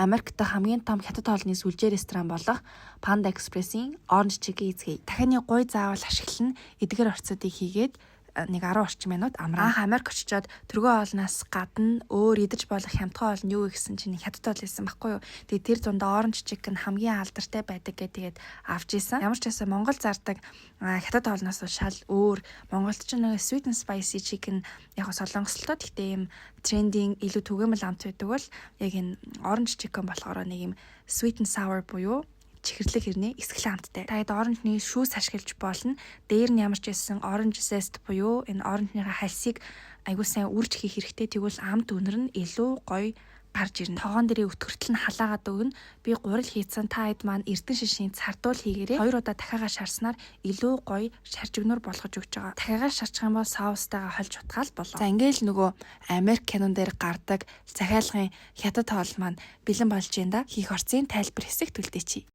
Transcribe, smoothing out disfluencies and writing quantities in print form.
Америкт хамгийн том хятад хоолны сүлжээ ресторан болох Panda Express-ийн Orange Chicken эзгэе. Дахианы гуй заавал ашиглан эдгээр орцуудыг хийгээд нэг 10 орчим минут амраа. Америк очичоод тэргөө хоолноос гадна өөр идэж болох хямдхан хоол нь юу гэсэн чинь хятад хоол байсан байхгүй юу. Тэгээд тэр зундаа Orange Chicken хамгийн алдартай байдаг гэдээ авч исэн. Ямар ч байсан Монгол зардаг хятад хоолноос шал өөр. Монголд ч нэг sweet and spicy chicken яг солонгослолтой гэхдээ ийм трендинг илүү түгээмэл амт байдаг бол яг энэ Orange Chicken болохоор нэг ийм sweet and sour буюу чихэрлэг хэрнээ эсгэлэн амттай. Та хэд оранжны шүүс ашиглаж болно. Дээр нь ямар ч байсан orange zest буюу энэ оранжныхаа хальсыг аягүй сайн үрж хийх хэрэгтэй. Тэгвэл амт өнөр нь илүү гоё гарч ирнэ. Тогоон дээрээ өтгөртөл нь халаагаад өгнө. Би гурил хийцэн та хэд маань эрдэн шишийн цардуул хийгээрээ 2 удаа дахиагаа шарснаар илүү гоё шаржигнур болгож өгч байгаа. Дахиагаа шарчих юм бол соустайгаа холж утгаал болоо. За ингээл нөгөө Америк кинон дээр гардаг захиалгын хятад хоол маань бэлэн болж байна да. Хийх орцын тайлбар хэсэг төлдөөчий.